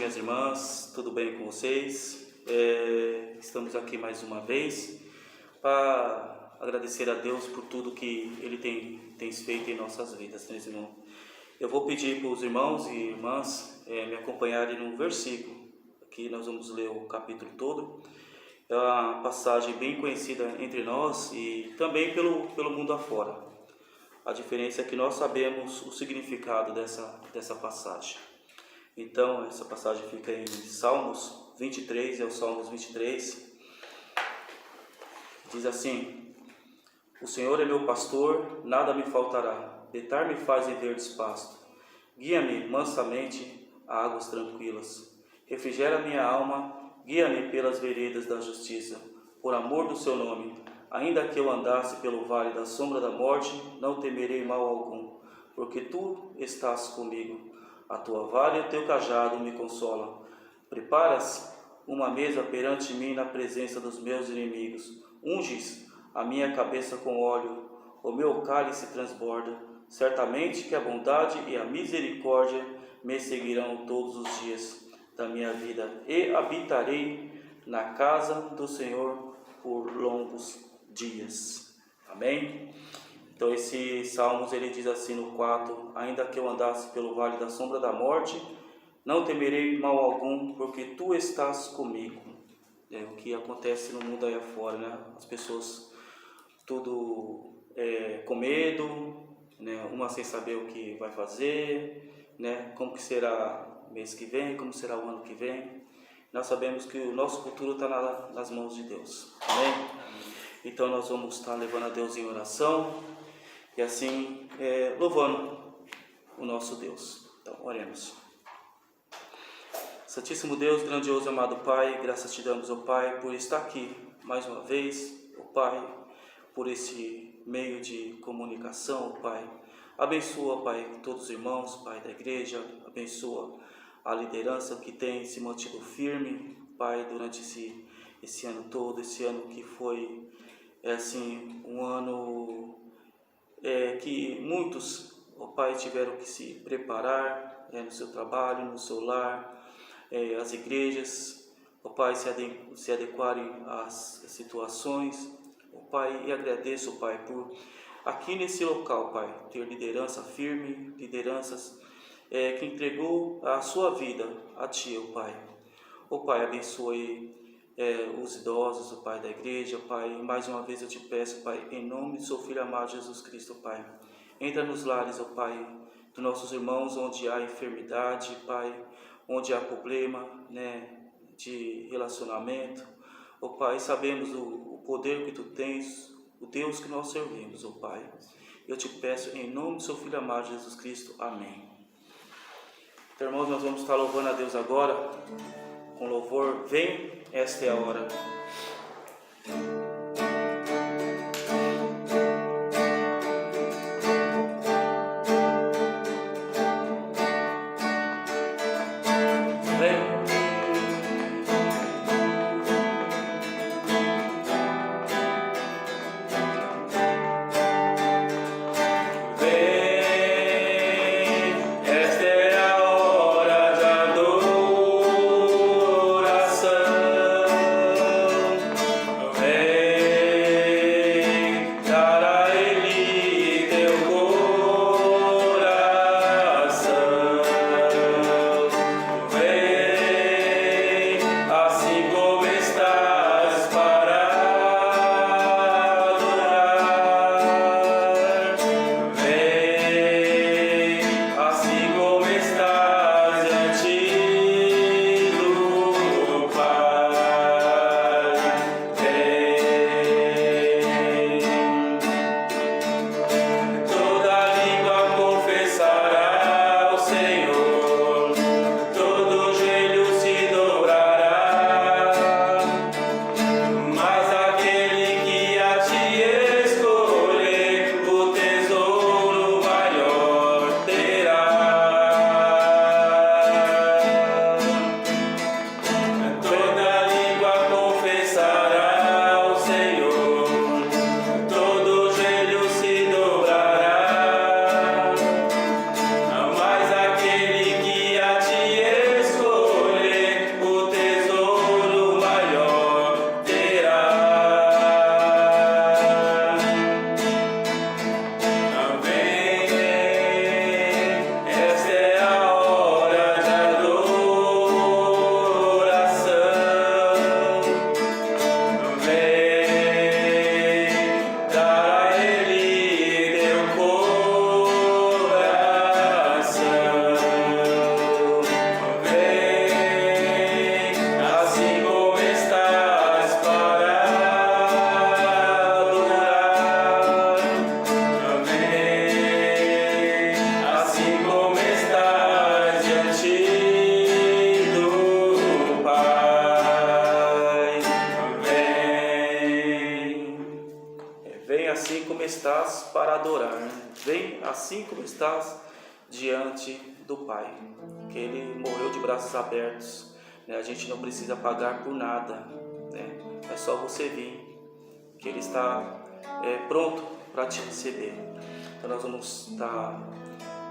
minhas irmãs, tudo bem com vocês? Estamos aqui mais uma vez para agradecer a Deus por tudo que Ele tem feito em nossas vidas, meus irmãos. Eu vou pedir para os irmãos e irmãs me acompanharem num versículo. Aqui nós vamos ler o capítulo todo. É uma passagem bem conhecida entre nós e também pelo mundo afora. A diferença é que nós sabemos o significado dessa passagem. Então, essa passagem fica em Salmos 23, é o Salmos 23. Diz assim: O Senhor é meu pastor, nada me faltará. Deitar me faz em verdes pastos. Guia-me mansamente a águas tranquilas. Refrigera minha alma, guia-me pelas veredas da justiça, por amor do seu nome. Ainda que eu andasse pelo vale da sombra da morte, não temerei mal algum, porque tu estás comigo. A tua vara e o teu cajado me consolam. Preparas uma mesa perante mim na presença dos meus inimigos. Unges a minha cabeça com óleo, o meu cálice transborda. Certamente que a bondade e a misericórdia me seguirão todos os dias da minha vida, e habitarei na casa do Senhor por longos dias. Amém? Então esse Salmos ele diz assim no 4: Ainda que eu andasse pelo vale da sombra da morte, não temerei mal algum, porque tu estás comigo. É o que acontece no mundo aí afora, né? As pessoas tudo com medo, né? Uma sem saber o que vai fazer, né? Como que será o mês que vem, como será o ano que vem. Nós sabemos que o nosso futuro está nas mãos de Deus. Amém? Então nós vamos estar levando a Deus em oração e assim louvando o nosso Deus. Então oremos. Santíssimo Deus, grandioso e amado Pai, graças te damos, ó Pai, por estar aqui mais uma vez, ó Pai, por esse meio de comunicação, ó Pai. Abençoa, Pai, todos os irmãos, Pai, da igreja, abençoa a liderança que tem se mantido firme, Pai, durante esse ano todo, esse ano que foi, um ano que muitos, ó Pai, tiveram que se preparar no seu trabalho, no seu lar, as igrejas, ó Pai, se adequarem às situações, ó Pai, e agradeço, ó Pai, por aqui nesse local, Pai, ter liderança firme, lideranças que entregou a sua vida a Ti, ó Pai. Ó Pai, abençoe os idosos, ó Pai, da igreja, Pai. Mais uma vez eu te peço, Pai, em nome do seu Filho amado Jesus Cristo, Pai. Entra nos lares, ó Pai, dos nossos irmãos onde há enfermidade, Pai, onde há problema, né, de relacionamento. Ó Pai, sabemos o poder que Tu tens, o Deus que nós servimos, ó Pai. Eu te peço em nome do seu Filho amado Jesus Cristo. Amém. Então, irmãos, nós vamos estar louvando a Deus agora com louvor. Vem, esta é a hora. Hey estás para adorar. Vem assim como estás diante do Pai, que Ele morreu de braços abertos, né? A gente não precisa pagar por nada, né? É só você vir, que Ele está pronto para te receber. Então nós vamos estar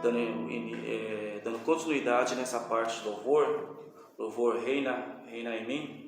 dando continuidade nessa parte do louvor reina em mim.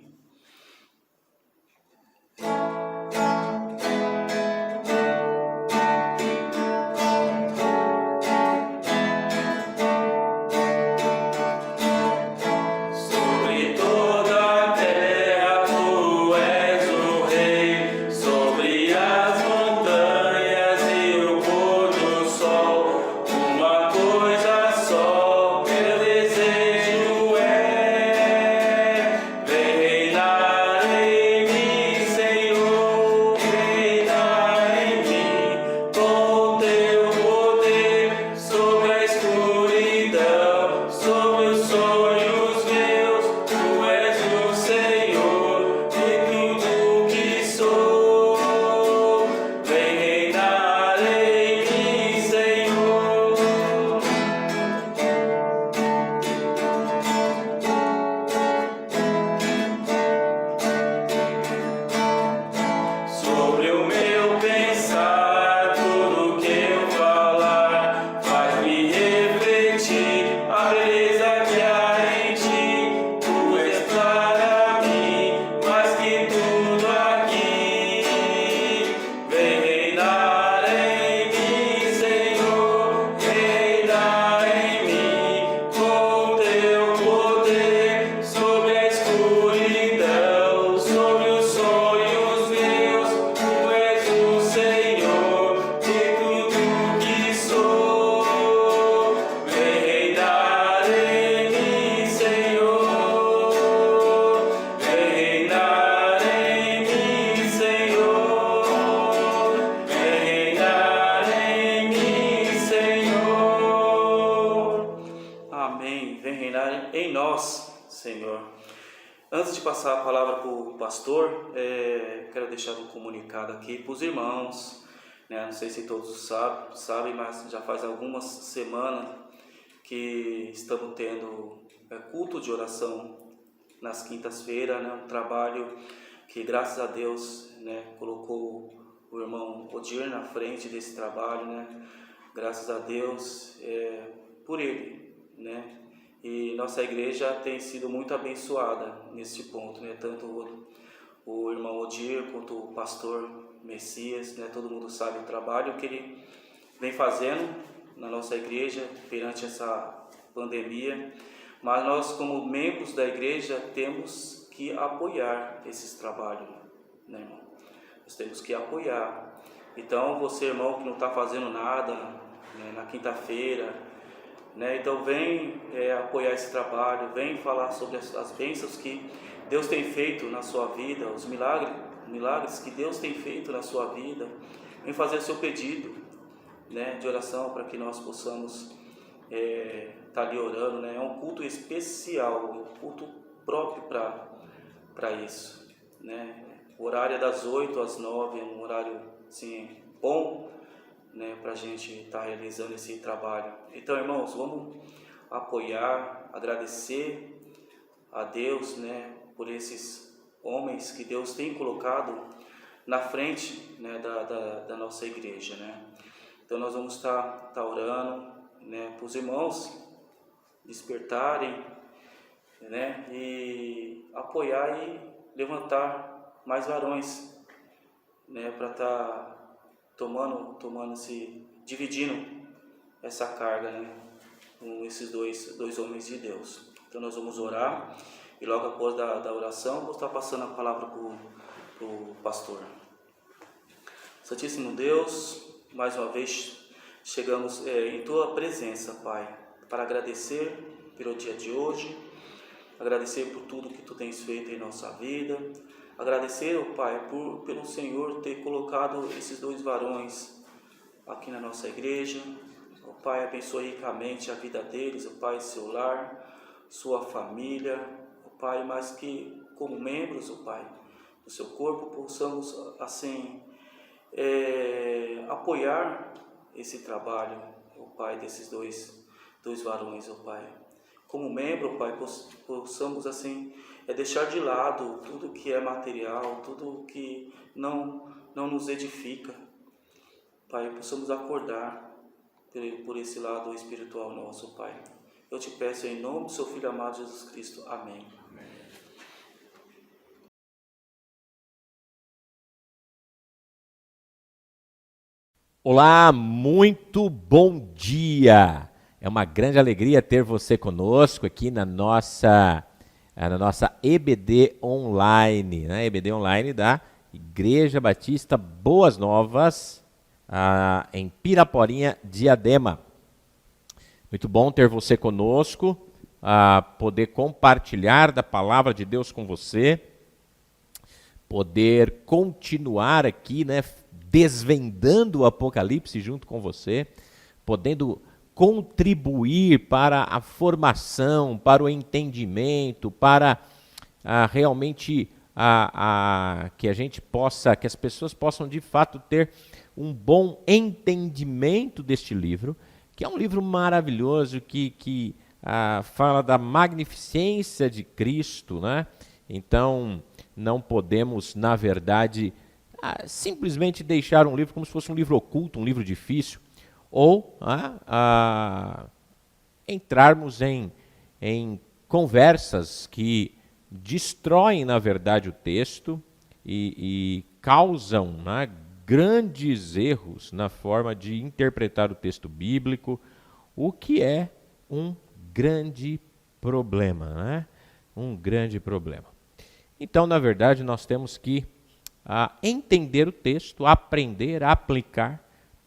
Antes de passar a palavra para o pastor, quero deixar um comunicado aqui para os irmãos, né? Não sei se todos sabem, mas já faz algumas semanas que estamos tendo culto de oração nas quintas-feiras, né? Um trabalho que, graças a Deus, né, colocou o irmão Odir na frente desse trabalho, né? Graças a Deus por ele, né? E nossa igreja tem sido muito abençoada nesse ponto, né? Tanto o irmão Odir quanto o pastor Messias, né? Todo mundo sabe o trabalho que ele vem fazendo na nossa igreja perante essa pandemia. Mas nós, como membros da igreja, temos que apoiar esses trabalhos, né, irmão? Nós temos que apoiar. Então, você, irmão, que não está fazendo nada, né, na quinta-feira, né? Então vem apoiar esse trabalho, vem falar sobre as bênçãos que Deus tem feito na sua vida, os milagres que Deus tem feito na sua vida. Vem fazer o seu pedido, né, de oração para que nós possamos estar ali orando, né? É um culto especial, um culto próprio para isso, né? O horário é das 8 às 9, é um horário assim, bom, né, para a gente estar realizando esse trabalho. Então, irmãos, vamos apoiar, agradecer a Deus, né, por esses homens que Deus tem colocado na frente, né, da nossa igreja, né? Então, nós vamos estar orando, né, para os irmãos despertarem, né, e apoiar e levantar mais varões, né, para estar dividindo essa carga, né, com esses dois homens de Deus. Então nós vamos orar e logo após da oração vou estar passando a palavra para o pastor. Santíssimo Deus, mais uma vez chegamos em Tua presença, Pai, para agradecer pelo dia de hoje, agradecer por tudo que Tu tens feito em nossa vida. Agradecer, ó Pai, pelo Senhor ter colocado esses dois varões aqui na nossa igreja. Ó Pai, abençoe ricamente a vida deles, ó Pai, seu lar, sua família, ó Pai, mas que como membros, ó Pai, do seu corpo possamos assim apoiar esse trabalho, ó Pai, desses dois varões, ó Pai. Como membro, ó Pai, possamos assim deixar de lado tudo que é material, tudo que não nos edifica. Pai, possamos acordar por esse lado espiritual nosso, Pai. Eu te peço em nome do seu Filho amado Jesus Cristo. Amém. Olá, muito bom dia! É uma grande alegria ter você conosco aqui na nossa EBD Online, né? EBD Online da Igreja Batista Boas Novas, em Piraporinha, Diadema. Muito bom ter você conosco, poder compartilhar da palavra de Deus com você, poder continuar aqui, né, desvendando o Apocalipse junto com você, podendo contribuir para a formação, para o entendimento, para realmente que a gente possa, que as pessoas possam de fato ter um bom entendimento deste livro, que é um livro maravilhoso que fala da magnificência de Cristo, né? Então, não podemos, na verdade, simplesmente deixar um livro como se fosse um livro oculto, um livro difícil, ou entrarmos em conversas que destroem, na verdade, o texto e causam, né, grandes erros na forma de interpretar o texto bíblico, o que é um grande problema, né? Um grande problema. Então, na verdade, nós temos que entender o texto, aprender a aplicar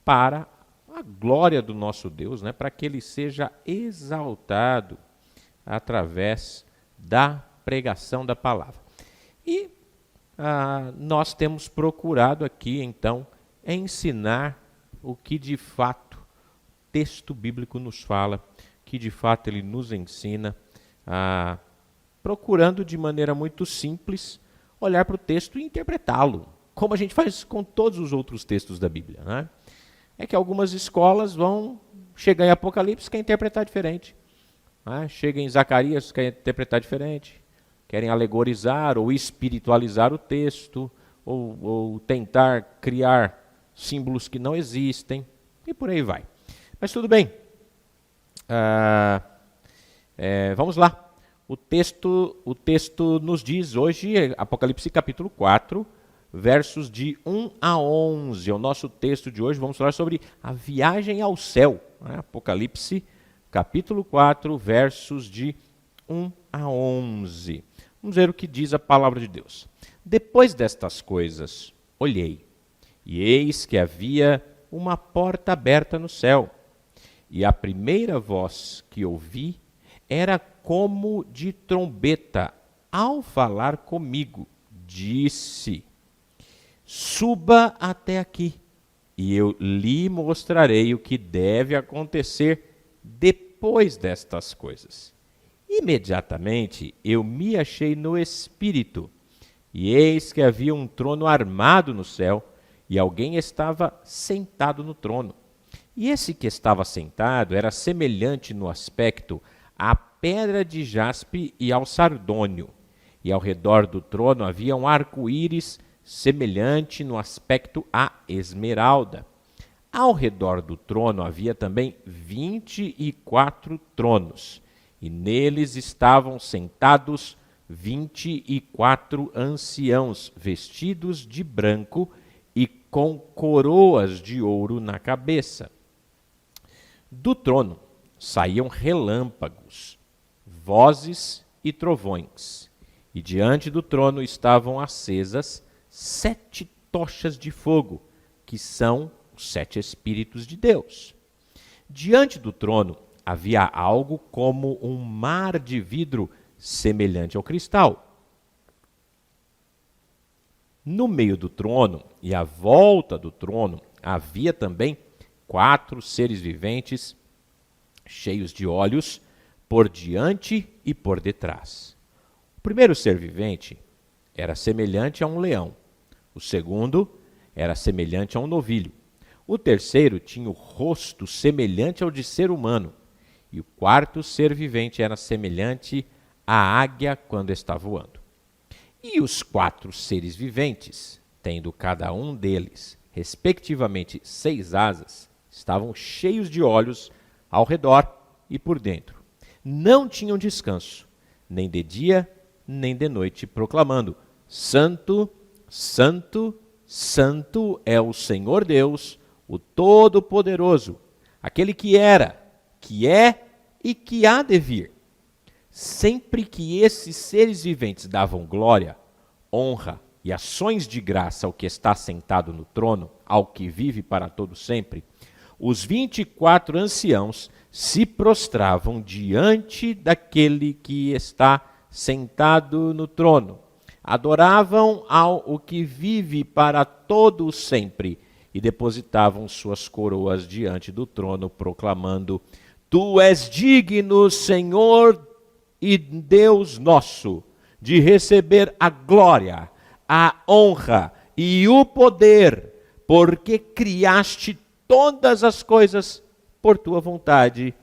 para a glória do nosso Deus, né? Para que ele seja exaltado através da pregação da palavra. E nós temos procurado aqui, então, ensinar o que de fato o texto bíblico nos fala, que de fato ele nos ensina, procurando de maneira muito simples olhar para o texto e interpretá-lo, como a gente faz com todos os outros textos da Bíblia, né? É que algumas escolas vão chegar em Apocalipse, querem interpretar diferente, né? Chega em Zacarias, querem interpretar diferente, querem alegorizar ou espiritualizar o texto, ou tentar criar símbolos que não existem, e por aí vai. Mas tudo bem. Vamos lá. O texto nos diz hoje, Apocalipse capítulo 4, versos de 1 a 11. É o nosso texto de hoje. Vamos falar sobre a viagem ao céu. Né? Apocalipse capítulo 4, versos de 1 a 11. Vamos ver o que diz a palavra de Deus. Depois destas coisas, olhei, e eis que havia uma porta aberta no céu. E a primeira voz que ouvi era como de trombeta, ao falar comigo, disse: suba até aqui, e eu lhe mostrarei o que deve acontecer depois destas coisas. Imediatamente eu me achei no Espírito, e eis que havia um trono armado no céu, e alguém estava sentado no trono. E esse que estava sentado era semelhante no aspecto à pedra de jaspe e ao sardônio. E ao redor do trono havia um arco-íris semelhante no aspecto à esmeralda. Ao redor do trono havia também 24 tronos, e neles estavam sentados 24 anciãos, vestidos de branco e com coroas de ouro na cabeça. Do trono saíam relâmpagos, vozes e trovões, e diante do trono estavam acesas 7 tochas de fogo, que são os 7 Espíritos de Deus. Diante do trono havia algo como um mar de vidro semelhante ao cristal. No meio do trono e à volta do trono havia também 4 seres viventes cheios de olhos por diante e por detrás. O primeiro ser vivente era semelhante a um leão. O segundo era semelhante a um novilho. O terceiro tinha o rosto semelhante ao de ser humano. E o quarto ser vivente era semelhante à águia quando está voando. E os 4 seres viventes, tendo cada um deles, respectivamente 6 asas, estavam cheios de olhos ao redor e por dentro. Não tinham descanso, nem de dia, nem de noite, proclamando: Santo, Santo, Santo é o Senhor Deus, o Todo-Poderoso, aquele que era, que é e que há de vir. Sempre que esses seres viventes davam glória, honra e ações de graça ao que está sentado no trono, ao que vive para todo sempre, os 24 anciãos se prostravam diante daquele que está sentado no trono. Adoravam ao que vive para todo sempre e depositavam suas coroas diante do trono, proclamando: Tu és digno, Senhor e Deus nosso, de receber a glória, a honra e o poder, porque criaste todas as coisas por tua vontade,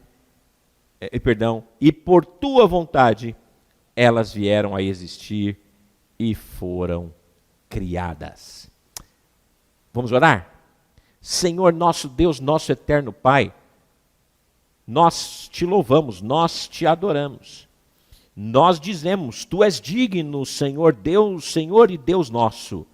e por tua vontade elas vieram a existir e foram criadas. Vamos orar? Senhor nosso Deus, nosso eterno Pai, nós te louvamos, nós te adoramos. Nós dizemos: Tu és digno, Senhor Deus, Senhor e Deus nosso.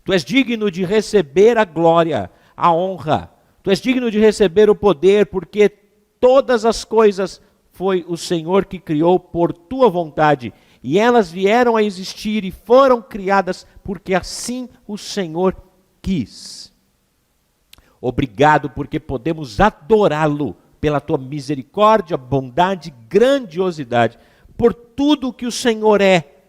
Tu és digno de receber a glória, a honra. Tu és digno de receber o poder, porque todas as coisas foi o Senhor que criou por tua vontade, e elas vieram a existir e foram criadas porque assim o Senhor quis. Obrigado porque podemos adorá-lo pela tua misericórdia, bondade, grandiosidade, por tudo que o Senhor é,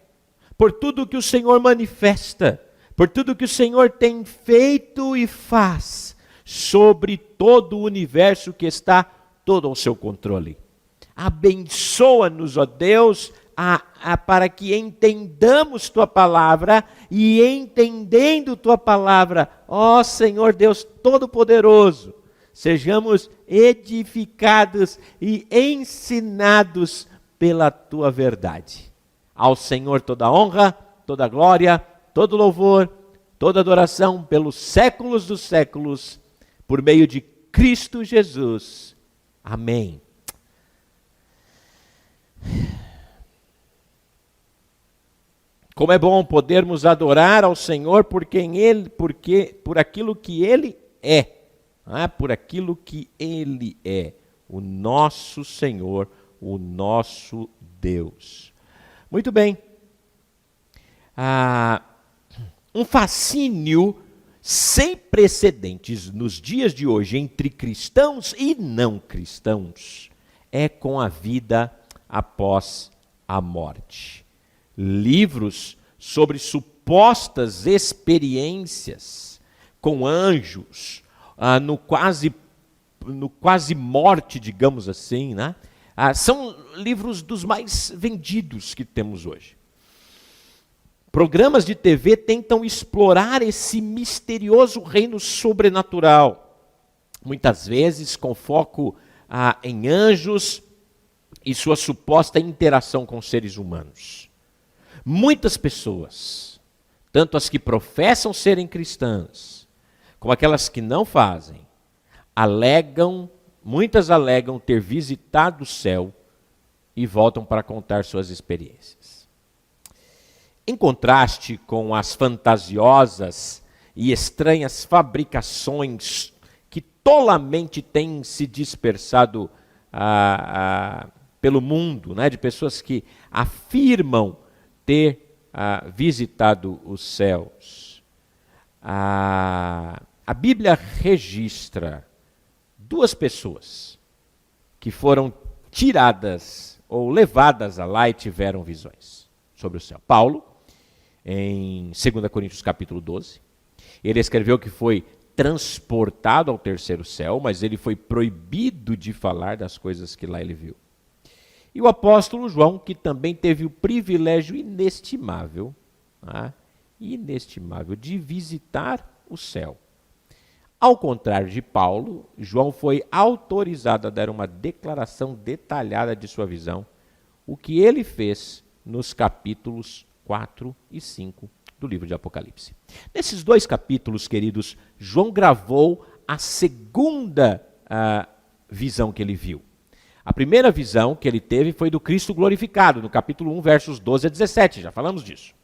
por tudo que o Senhor manifesta, por tudo que o Senhor tem feito e faz sobre todo o universo que está todo ao seu controle. Abençoa-nos, ó Deus, para que entendamos tua palavra e, entendendo tua palavra, ó Senhor Deus Todo-Poderoso, sejamos edificados e ensinados pela tua verdade. Ao Senhor toda honra, toda glória, todo louvor, toda adoração pelos séculos dos séculos, por meio de Cristo Jesus. Amém. Como é bom podermos adorar ao Senhor por aquilo que Ele é, por aquilo que Ele é, o nosso Senhor, o nosso Deus. Muito bem. Um fascínio sem precedentes nos dias de hoje entre cristãos e não cristãos é com a vida após a morte. Livros sobre supostas experiências com anjos, no quase morte, digamos assim, né? São livros dos mais vendidos que temos hoje. Programas de TV tentam explorar esse misterioso reino sobrenatural, muitas vezes com foco em anjos e sua suposta interação com seres humanos. Muitas pessoas, tanto as que professam serem cristãs, como aquelas que não fazem, muitas alegam ter visitado o céu e voltam para contar suas experiências. Em contraste com as fantasiosas e estranhas fabricações que tolamente têm se dispersado pelo mundo, né, de pessoas que afirmam ter visitado os céus. A Bíblia registra 2 pessoas que foram tiradas ou levadas a lá e tiveram visões sobre o céu. Paulo, em 2 Coríntios capítulo 12, ele escreveu que foi transportado ao 3º céu, mas ele foi proibido de falar das coisas que lá ele viu. E o apóstolo João, que também teve o privilégio inestimável de visitar o céu. Ao contrário de Paulo, João foi autorizado a dar uma declaração detalhada de sua visão, o que ele fez nos capítulos 4 e 5 do livro de Apocalipse. Nesses 2 capítulos, queridos, João gravou a segunda visão que ele viu. A primeira visão que ele teve foi do Cristo glorificado, no capítulo 1, versos 12 a 17, já falamos disso.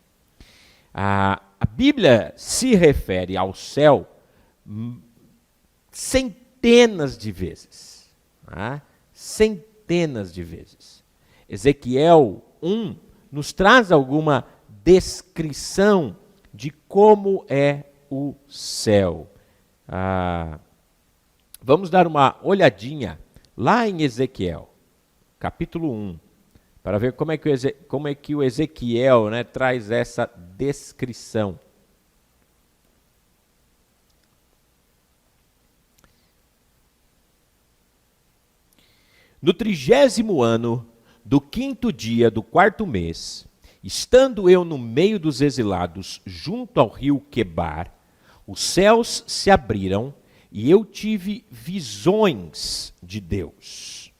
A Bíblia se refere ao céu centenas de vezes. Centenas de vezes. Ezequiel 1 nos traz alguma descrição de como é o céu. Vamos dar uma olhadinha lá em Ezequiel, capítulo 1, para ver como é que o Ezequiel, né, traz essa descrição. No 30º ano do 5º dia do 4º mês, estando eu no meio dos exilados, junto ao rio Quebar, os céus se abriram e eu tive visões de Deus.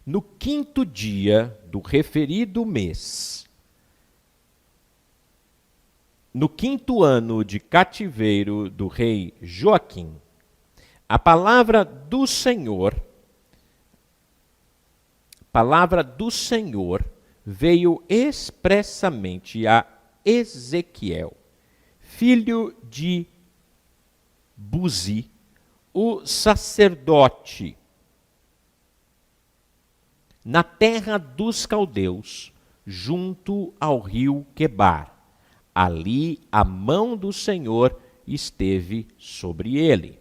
No 5º dia do referido mês, no 5º ano de cativeiro do rei Joaquim, a palavra do Senhor veio expressamente a Ezequiel, filho de Buzi, o sacerdote, na terra dos caldeus, junto ao rio Quebar. Ali a mão do Senhor esteve sobre ele.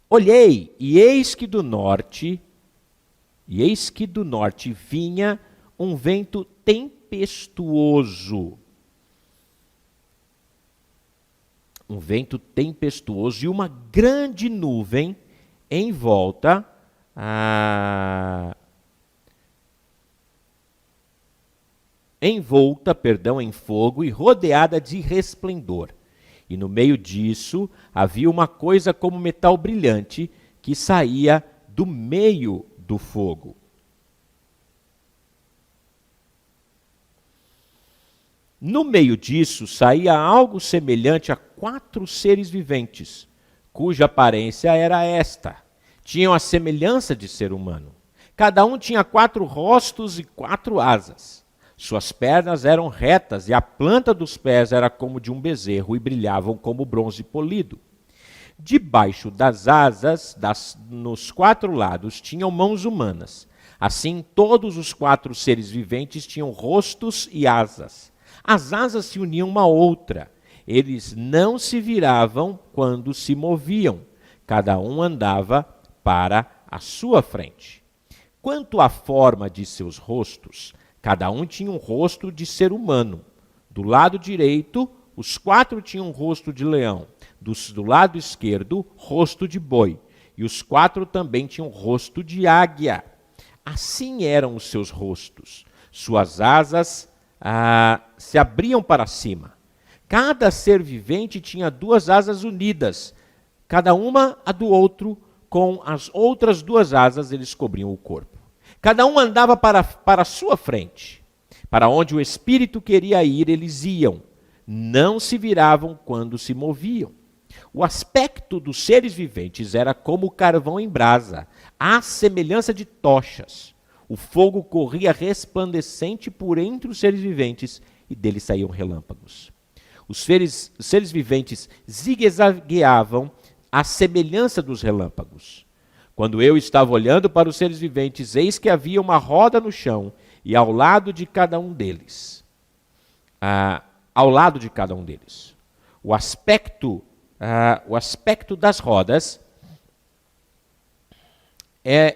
Olhei, e eis que do norte vinha um vento tempestuoso. Um vento tempestuoso e uma grande nuvem envolta em fogo e rodeada de resplendor. E no meio disso havia uma coisa como metal brilhante que saía do meio do fogo. No meio disso saía algo semelhante a 4 seres viventes, cuja aparência era esta. Tinham a semelhança de ser humano. Cada um tinha 4 rostos e 4 asas. Suas pernas eram retas e a planta dos pés era como de um bezerro e brilhavam como bronze polido. Debaixo das asas, nos 4 lados, tinham mãos humanas. Assim, todos os 4 seres viventes tinham rostos e asas. As asas se uniam uma à outra. Eles não se viravam quando se moviam. Cada um andava para a sua frente. Quanto à forma de seus rostos, cada um tinha um rosto de ser humano. Do lado direito, os 4 tinham um rosto de leão. Do lado esquerdo, rosto de boi. E os 4 também tinham rosto de águia. Assim eram os seus rostos. Suas asas se abriam para cima. Cada ser vivente tinha 2 asas unidas, cada uma a do outro. Com as outras 2 asas eles cobriam o corpo. Cada um andava para a sua frente. Para onde o Espírito queria ir, eles iam. Não se viravam quando se moviam. O aspecto dos seres viventes era como carvão em brasa, à semelhança de tochas. O fogo corria resplandecente por entre os seres viventes e deles saíam relâmpagos. Os seres viventes zigue-zagueavam à semelhança dos relâmpagos. Quando eu estava olhando para os seres viventes, eis que havia uma roda no chão, e ao lado de cada um deles, o aspecto das rodas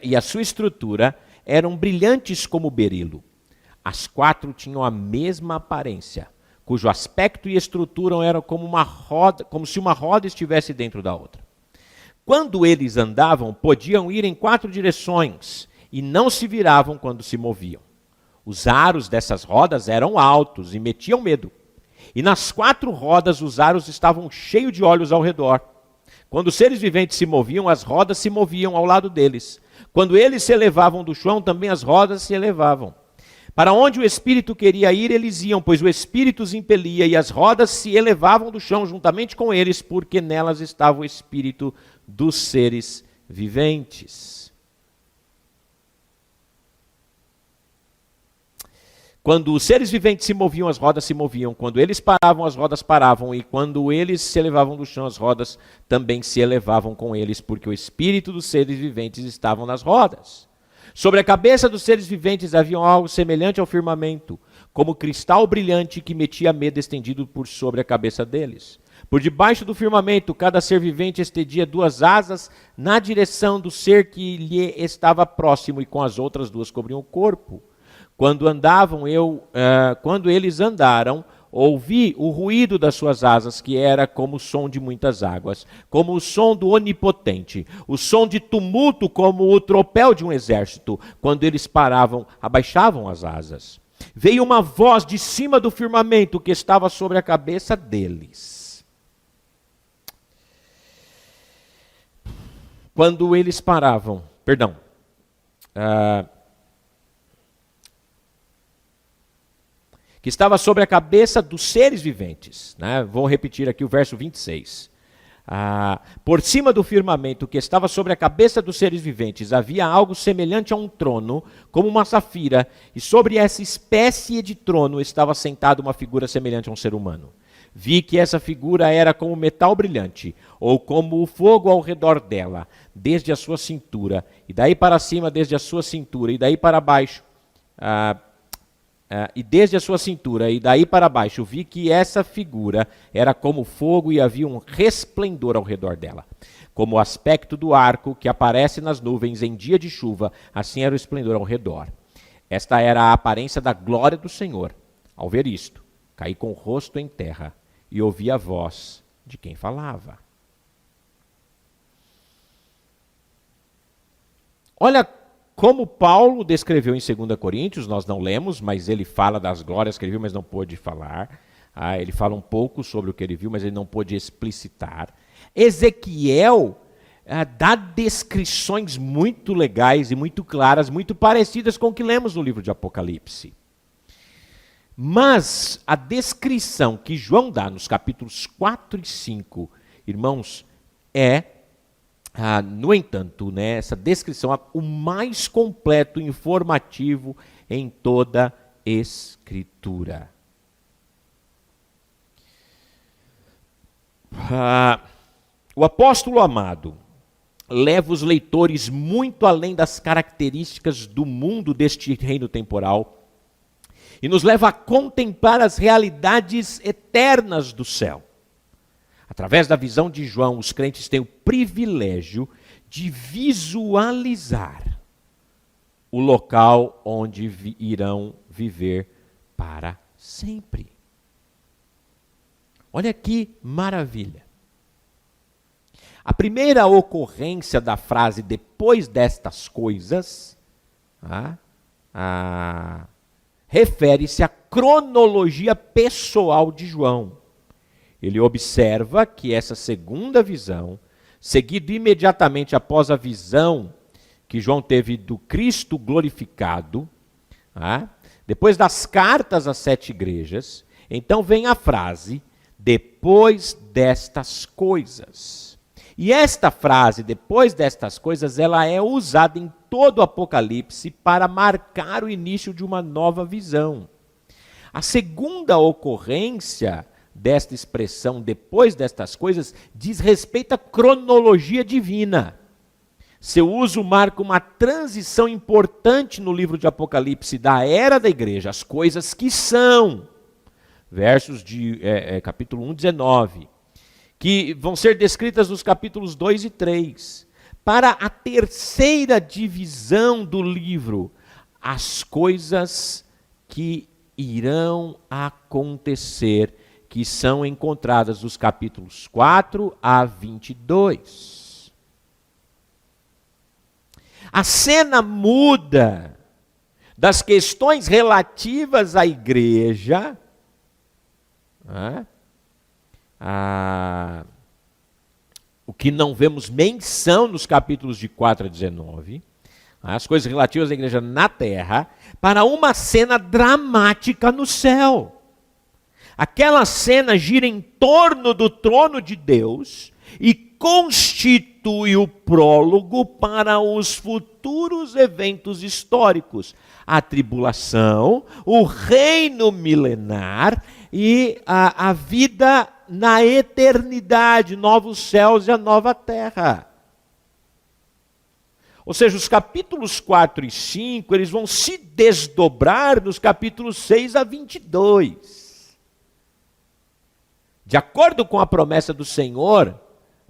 e a sua estrutura eram brilhantes como berilo. As 4 tinham a mesma aparência, cujo aspecto e estrutura eram como se uma roda estivesse dentro da outra. Quando eles andavam, podiam ir em 4 direções e não se viravam quando se moviam. Os aros dessas rodas eram altos e metiam medo. E nas 4 rodas os aros estavam cheios de olhos ao redor. Quando os seres viventes se moviam, as rodas se moviam ao lado deles. Quando eles se elevavam do chão, também as rodas se elevavam. Para onde o Espírito queria ir, eles iam, pois o Espírito os impelia, e as rodas se elevavam do chão juntamente com eles, porque nelas estava o Espírito dos seres viventes. Quando os seres viventes se moviam, as rodas se moviam. Quando eles paravam, as rodas paravam. E quando eles se elevavam do chão, as rodas também se elevavam com eles, porque o Espírito dos seres viventes estavam nas rodas. Sobre a cabeça dos seres viventes havia algo semelhante ao firmamento, como cristal brilhante que metia medo estendido por sobre a cabeça deles. Por debaixo do firmamento, cada ser vivente estendia 2 asas na direção do ser que lhe estava próximo, e com as outras 2 cobriam o corpo. Quando eles andaram, ouvi o ruído das suas asas, que era como o som de muitas águas, como o som do Onipotente, o som de tumulto, como o tropel de um exército. Quando eles paravam, abaixavam as asas. Veio uma voz de cima do firmamento que estava sobre a cabeça deles. Quando eles paravam, que estava sobre a cabeça dos seres viventes. Né? Vou repetir aqui o verso 26. Por cima do firmamento que estava sobre a cabeça dos seres viventes havia algo semelhante a um trono, como uma safira, e sobre essa espécie de trono estava sentada uma figura semelhante a um ser humano. Vi que essa figura era como metal brilhante, ou como o fogo ao redor dela, desde a sua cintura, e daí para cima desde a sua cintura, e daí para baixo, e desde a sua cintura e daí para baixo, vi que essa figura era como fogo e havia um resplendor ao redor dela. Como o aspecto do arco que aparece nas nuvens em dia de chuva, assim era o esplendor ao redor. Esta era a aparência da glória do Senhor. Ao ver isto, caí com o rosto em terra e ouvi a voz de quem falava. Olha como Paulo descreveu em 2 Coríntios, nós não lemos, mas ele fala das glórias que ele viu, mas não pôde falar. Ele fala um pouco sobre o que ele viu, mas ele não pôde explicitar. Ezequiel dá descrições muito legais e muito claras, muito parecidas com o que lemos no livro de Apocalipse. Mas a descrição que João dá nos capítulos 4 e 5, irmãos, no entanto, né, essa descrição é o mais completo e informativo em toda Escritura. O apóstolo amado leva os leitores muito além das características do mundo deste reino temporal e nos leva a contemplar as realidades eternas do céu. Através da visão de João, os crentes têm o privilégio de visualizar o local onde irão viver para sempre. Olha que maravilha. A primeira ocorrência da frase "depois destas coisas" refere-se à cronologia pessoal de João. Ele observa que essa segunda visão, seguido imediatamente após a visão que João teve do Cristo glorificado, depois das cartas às 7 igrejas, então vem a frase, "depois destas coisas". E esta frase, "depois destas coisas", ela é usada em todo o Apocalipse para marcar o início de uma nova visão. A segunda ocorrência desta expressão, "depois destas coisas", diz respeito à cronologia divina. Seu uso marca uma transição importante no livro de Apocalipse da era da igreja, as coisas que são, versos de capítulo 1, 19, que vão ser descritas nos capítulos 2 e 3, para a terceira divisão do livro, as coisas que irão acontecer, que são encontradas nos capítulos 4 a 22. A cena muda das questões relativas à igreja, o que não vemos menção nos capítulos de 4 a 19, as coisas relativas à igreja na terra, para uma cena dramática no céu. Aquela cena gira em torno do trono de Deus e constitui o prólogo para os futuros eventos históricos. A tribulação, o reino milenar e a vida na eternidade, novos céus e a nova terra. Ou seja, os capítulos 4 e 5, eles vão se desdobrar nos capítulos 6 a 22. De acordo com a promessa do Senhor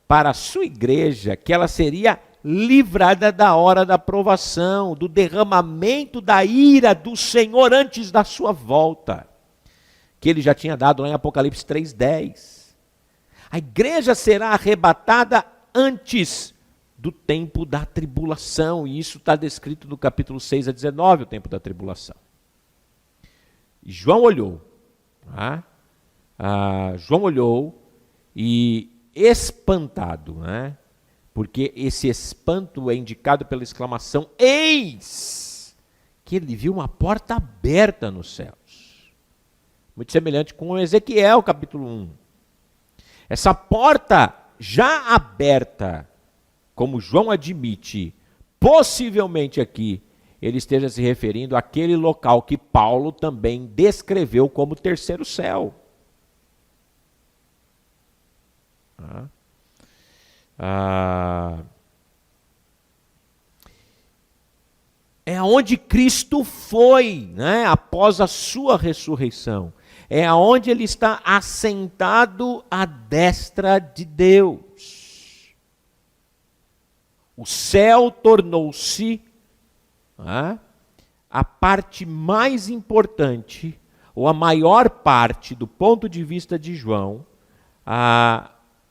para a sua igreja, que ela seria livrada da hora da provação, do derramamento da ira do Senhor antes da sua volta, que ele já tinha dado lá em Apocalipse 3:10. A igreja será arrebatada antes do tempo da tribulação, e isso está descrito no capítulo 6 a 19, o tempo da tribulação. E João olhou, João olhou e espantado, porque esse espanto é indicado pela exclamação, eis, que ele viu uma porta aberta nos céus. Muito semelhante com Ezequiel, capítulo 1. Essa porta já aberta, como João admite, possivelmente aqui, ele esteja se referindo àquele local que Paulo também descreveu como terceiro céu. É onde Cristo foi, após a sua ressurreição. É aonde ele está assentado à destra de Deus. O céu tornou-se a parte mais importante, ou a maior parte, do ponto de vista de João,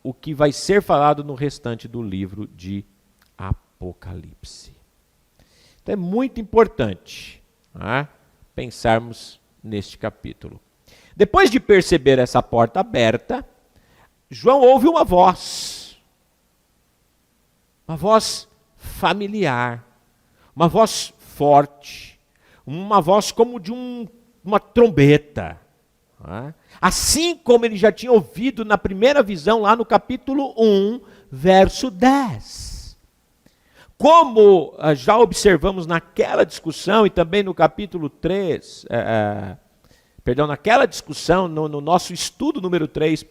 o que vai ser falado no restante do livro de Apocalipse. Então é muito importante pensarmos neste capítulo. Depois de perceber essa porta aberta, João ouve uma voz familiar, uma voz forte, uma voz como de uma trombeta. Assim como ele já tinha ouvido na primeira visão, lá no capítulo 1, verso 10. Como já observamos naquela discussão e também no capítulo 3, naquela discussão, no nosso estudo número 3,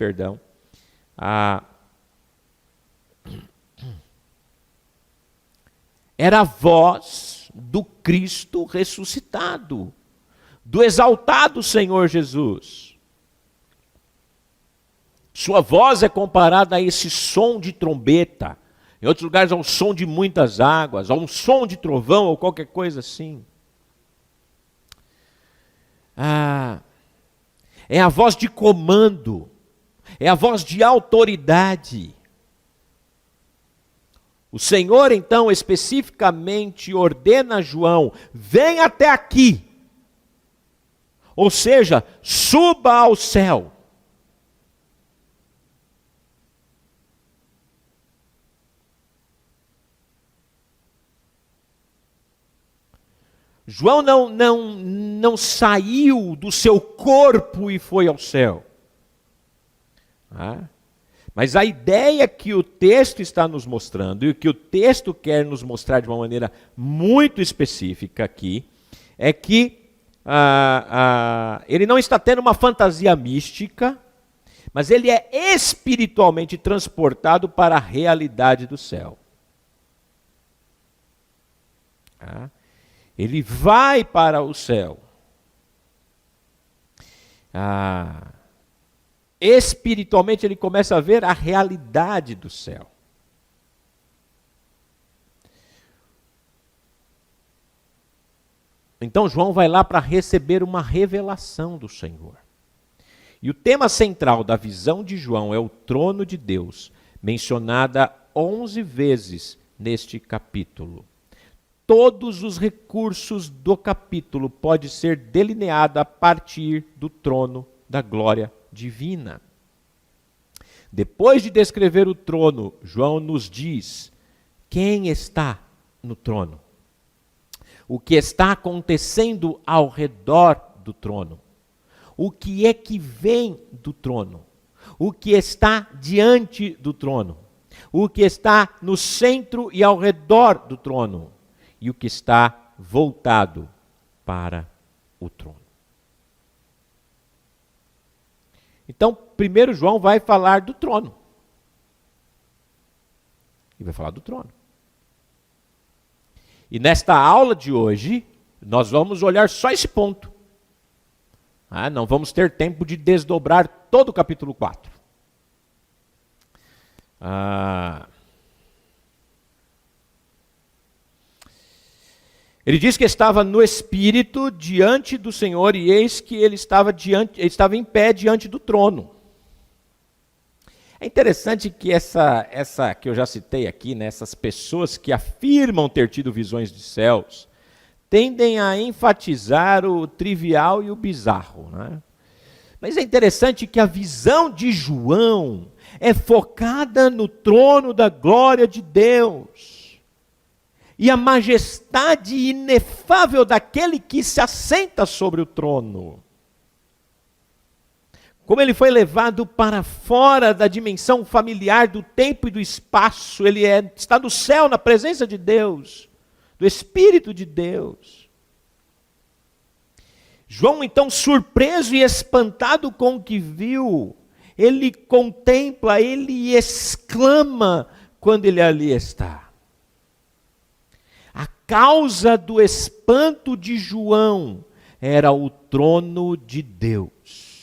era a voz do Cristo ressuscitado, do exaltado Senhor Jesus. Sua voz é comparada a esse som de trombeta, em outros lugares ao som de muitas águas, a um som de trovão ou qualquer coisa assim. É a voz de comando, é a voz de autoridade. O Senhor, então, especificamente ordena a João, vem até aqui. Ou seja, suba ao céu. João não saiu do seu corpo e foi ao céu. Mas a ideia que o texto está nos mostrando, e o que o texto quer nos mostrar de uma maneira muito específica aqui, é que ele não está tendo uma fantasia mística, mas ele é espiritualmente transportado para a realidade do céu. Ele vai para o céu. Espiritualmente ele começa a ver a realidade do céu. Então João vai lá para receber uma revelação do Senhor. E o tema central da visão de João é o trono de Deus, mencionada 11 vezes neste capítulo. todos os recursos do capítulo pode ser delineado a partir do trono da glória divina. Depois de descrever o trono, João nos diz quem está no trono, o que está acontecendo ao redor do trono, o que é que vem do trono, o que está diante do trono, o que está no centro e ao redor do trono, e o que está voltado para o trono. Então, primeiro João vai falar do trono. E vai falar do trono. E nesta aula de hoje, nós vamos olhar só esse ponto. Não vamos ter tempo de desdobrar todo o capítulo 4. Ele diz que estava no Espírito diante do Senhor, e eis que ele estava em pé diante do trono. É interessante que essa que eu já citei aqui, né, essas pessoas que afirmam ter tido visões de céus, tendem a enfatizar o trivial e o bizarro, né? Mas é interessante que a visão de João é focada no trono da glória de Deus e a majestade inefável daquele que se assenta sobre o trono. Como ele foi levado para fora da dimensão familiar do tempo e do espaço, ele está no céu, na presença de Deus, do Espírito de Deus. João, então, surpreso e espantado com o que viu, ele contempla, ele exclama quando ele ali está. A causa do espanto de João era o trono de Deus.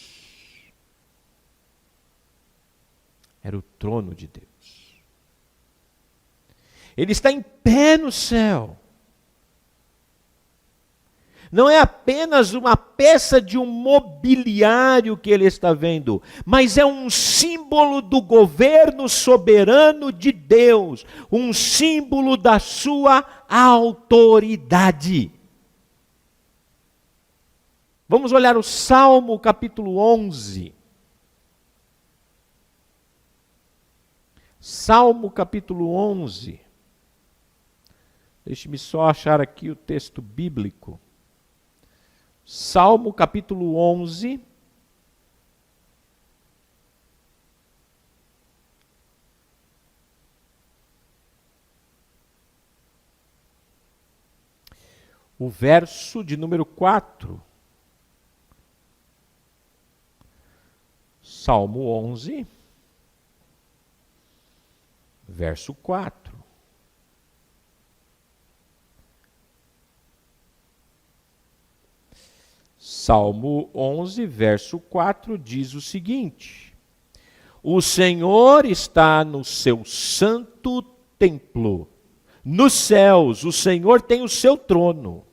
Era o trono de Deus. Ele está em pé no céu. Não é apenas uma peça de um mobiliário que ele está vendo, mas é um símbolo do governo soberano de Deus, um símbolo da sua autoridade. Vamos olhar o Salmo capítulo 11. Salmo capítulo 11. Deixe-me só achar aqui o texto bíblico. Salmo capítulo 11. O verso de número 4. Salmo 11. Verso 4. Salmo 11, verso 4 diz o seguinte: O Senhor está no seu santo templo. Nos céus, o Senhor tem o seu trono.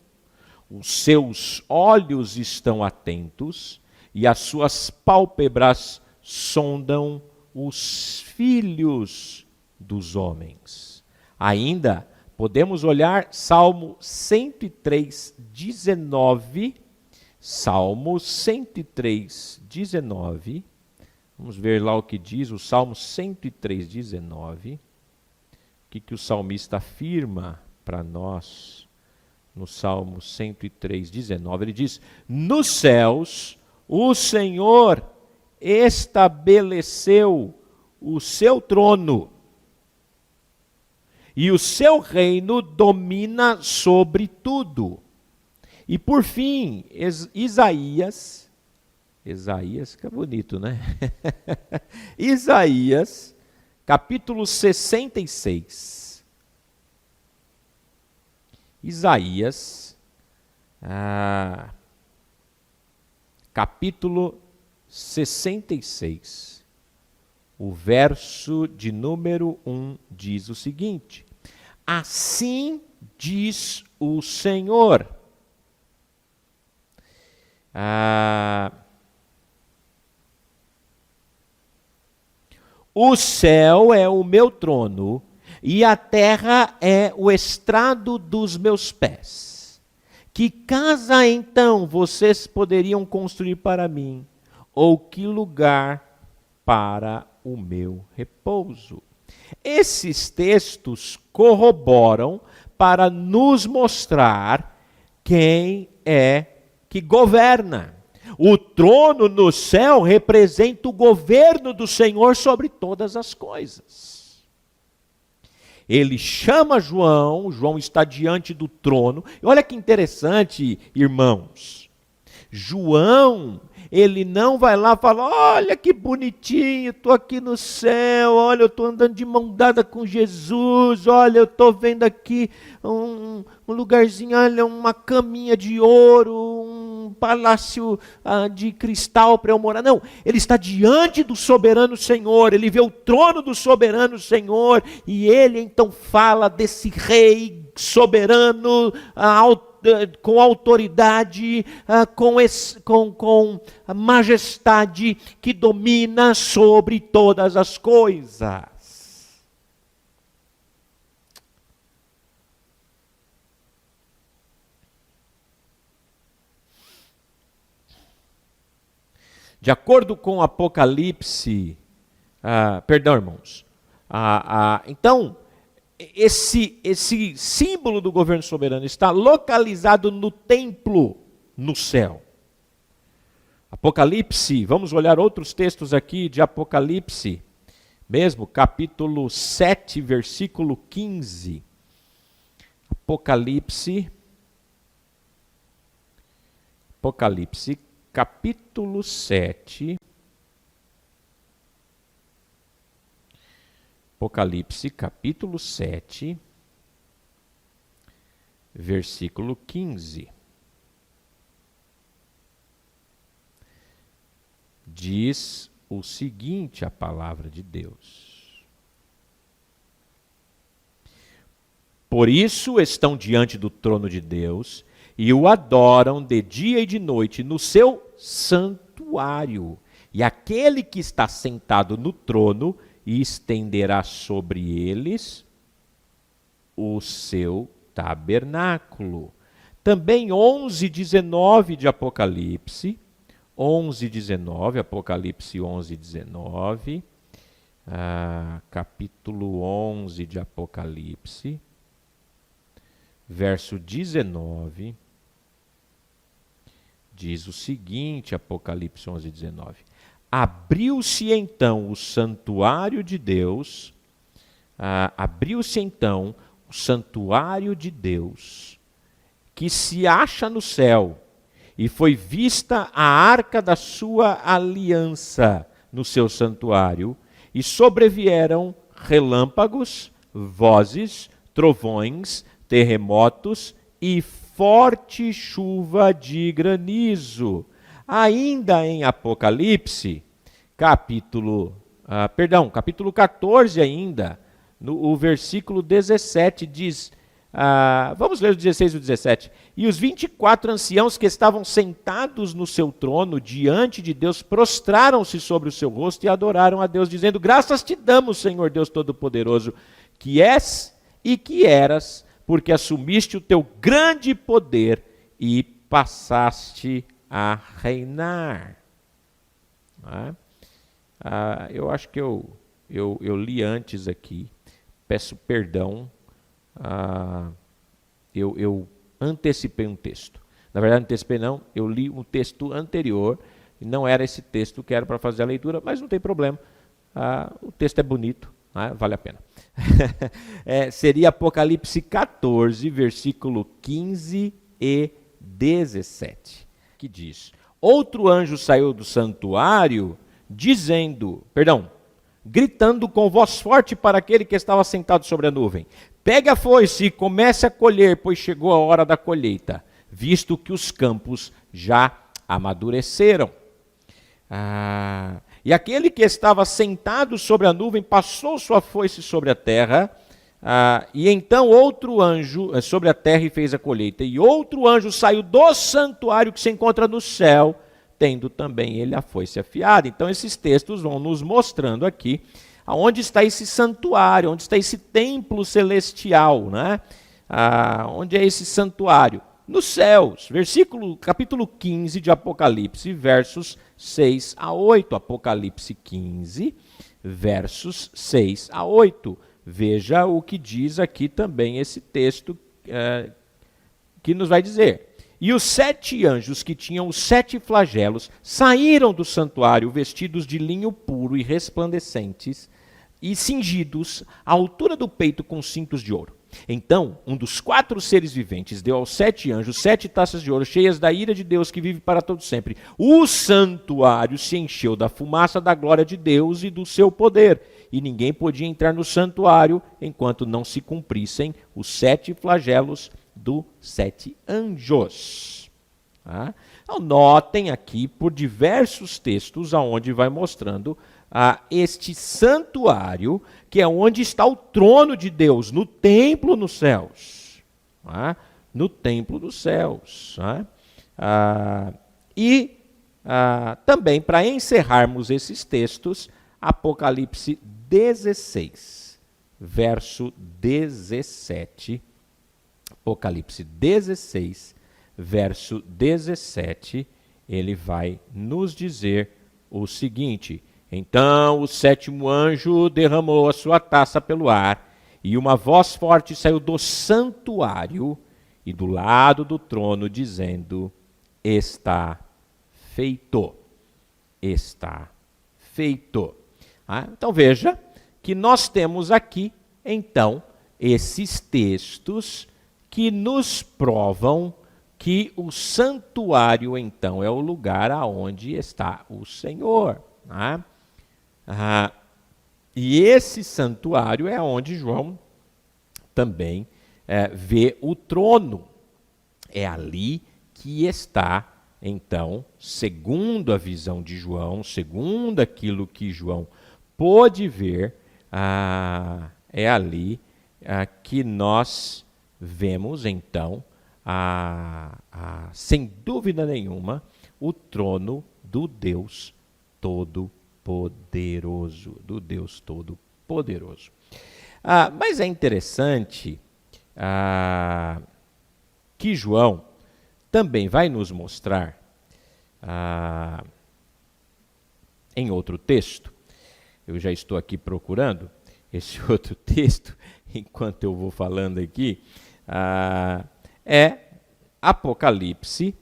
Os seus olhos estão atentos e as suas pálpebras sondam os filhos dos homens. Ainda podemos olhar Salmo 103, 19. Salmo 103, 19. Vamos ver lá o que diz o Salmo 103, 19. O que o salmista afirma para nós no Salmo 103, 19. Ele diz: Nos céus o Senhor estabeleceu o seu trono, e o seu reino domina sobre tudo. E por fim, Isaías, fica bonito, né? Isaías, capítulo 66. Isaías, capítulo 66. O verso de número 1 diz o seguinte: Assim diz o Senhor. O céu é o meu trono e a terra é o estrado dos meus pés. Que casa então vocês poderiam construir para mim? Ou que lugar para o meu repouso? Esses textos corroboram para nos mostrar quem é que governa. O trono no céu representa o governo do Senhor sobre todas as coisas. Ele chama João, João está diante do trono. E olha que interessante, irmãos. João, ele não vai lá falar, olha que bonitinho, estou aqui no céu, olha, eu estou andando de mão dada com Jesus, olha, eu estou vendo aqui um lugarzinho, olha, uma caminha de ouro, um palácio de cristal para eu morar. Não, ele está diante do soberano Senhor, ele vê o trono do soberano Senhor, e ele então fala desse rei soberano, com autoridade, com a majestade que domina sobre todas as coisas. De acordo com Apocalipse, perdão, irmãos, então, esse símbolo do governo soberano está localizado no templo, no céu. Apocalipse, vamos olhar outros textos aqui de Apocalipse, mesmo, capítulo 7, versículo 15. Apocalipse, capítulo 7. Apocalipse, capítulo 7, versículo 15. Diz o seguinte a palavra de Deus: Por isso estão diante do trono de Deus e o adoram de dia e de noite no seu santuário. E aquele que está sentado no trono e estenderá sobre eles o seu tabernáculo. Também 11:19 de Apocalipse, 11:19, Apocalipse 11:19, capítulo 11 de Apocalipse, verso 19, diz o seguinte, Apocalipse 11:19. Abriu-se então o santuário de Deus, que se acha no céu, e foi vista a arca da sua aliança no seu santuário, e sobrevieram relâmpagos, vozes, trovões, terremotos e forte chuva de granizo. Ainda em Apocalipse, capítulo 14 ainda, o versículo 17 diz, vamos ler o 16 e o 17. E os 24 anciãos que estavam sentados no seu trono diante de Deus prostraram-se sobre o seu rosto e adoraram a Deus, dizendo: graças te damos, Senhor Deus Todo-Poderoso, que és e que eras, porque assumiste o teu grande poder e passaste a reinar. Eu acho que eu li antes aqui, peço perdão, eu antecipei um texto. Na verdade, antecipei não, eu li um texto anterior, e não era esse texto que era para fazer a leitura, mas não tem problema, o texto é bonito, vale a pena. Seria Apocalipse 14, versículo 15 e 17. Que diz: outro anjo saiu do santuário, gritando com voz forte para aquele que estava sentado sobre a nuvem: pegue a foice e comece a colher, pois chegou a hora da colheita, visto que os campos já amadureceram. E aquele que estava sentado sobre a nuvem passou sua foice sobre a terra, e então outro anjo sobre a terra e fez a colheita. E outro anjo saiu do santuário que se encontra no céu, tendo também ele a foice afiada. Então esses textos vão nos mostrando aqui Onde está esse santuário? Onde está esse templo celestial? Né? Onde é esse santuário? Nos céus. Capítulo 15 de Apocalipse, versos 6 a 8. Apocalipse 15, versos 6 a 8. Veja o que diz aqui também esse texto que nos vai dizer. E os 7 anjos que tinham os 7 flagelos saíram do santuário vestidos de linho puro e resplandecentes e cingidos à altura do peito com cintos de ouro. Então, um dos 4 seres viventes deu aos 7 anjos 7 taças de ouro cheias da ira de Deus que vive para todo sempre. O santuário se encheu da fumaça da glória de Deus e do seu poder, e ninguém podia entrar no santuário enquanto não se cumprissem os 7 flagelos dos 7 anjos. Então, notem aqui por diversos textos aonde vai mostrando este santuário, que é onde está o trono de Deus, no templo nos céus. No templo dos céus. Também, para encerrarmos esses textos, Apocalipse 16, verso 17. Apocalipse 16, verso 17, ele vai nos dizer o seguinte: então o 7º anjo derramou a sua taça pelo ar, e uma voz forte saiu do santuário e do lado do trono, dizendo: está feito. Está feito. Então veja que nós temos aqui, então, esses textos que nos provam que o santuário, então, é o lugar aonde está o Senhor. E esse santuário é onde João também vê o trono. É ali que está, então, segundo a visão de João, segundo aquilo que João pôde ver, é ali que nós vemos, então, sem dúvida nenhuma, o trono do Deus Todo-Poderoso. Do Deus Todo-Poderoso. Mas é interessante que João também vai nos mostrar, em outro texto, eu já estou aqui procurando esse outro texto, enquanto eu vou falando aqui, é Apocalipse,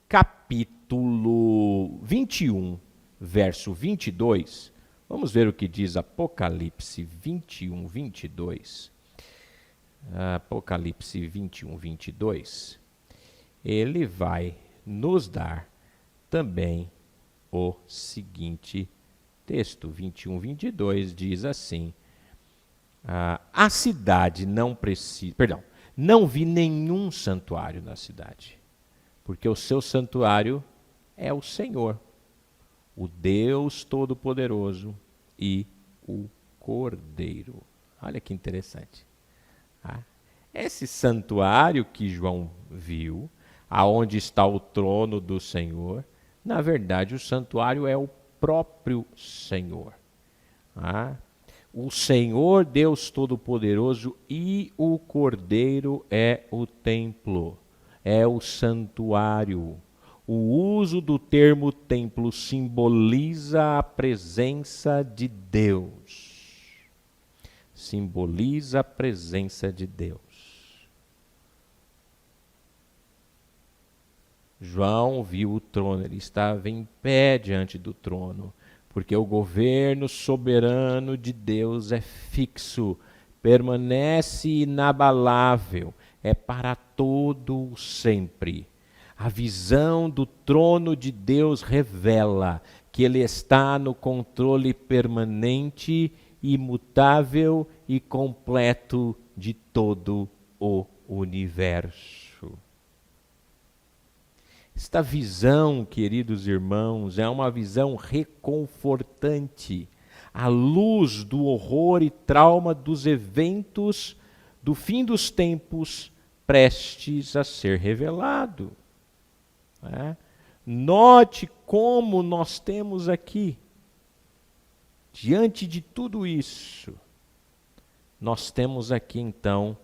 capítulo 21, verso 22. Vamos ver o que diz Apocalipse 21, 22. Apocalipse 21, 22. Ele vai nos dar também o seguinte texto. 21, 22 diz assim: a cidade não precisa... não vi nenhum santuário na cidade, porque o seu santuário é o Senhor, o Deus Todo-Poderoso e o Cordeiro. Olha que interessante. Esse santuário que João viu, aonde está o trono do Senhor, na verdade o santuário é o próprio Senhor. O Senhor Deus Todo-Poderoso e o Cordeiro é o templo, é o santuário. O uso do termo templo simboliza a presença de Deus. Simboliza a presença de Deus. João viu o trono, ele estava em pé diante do trono, porque o governo soberano de Deus é fixo, permanece inabalável, é para todo sempre. A visão do trono de Deus revela que ele está no controle permanente, imutável e completo de todo o universo. Esta visão, queridos irmãos, é uma visão reconfortante, à luz do horror e trauma dos eventos do fim dos tempos prestes a ser revelado. Note como nós temos aqui Diante de tudo isso, nós temos aqui então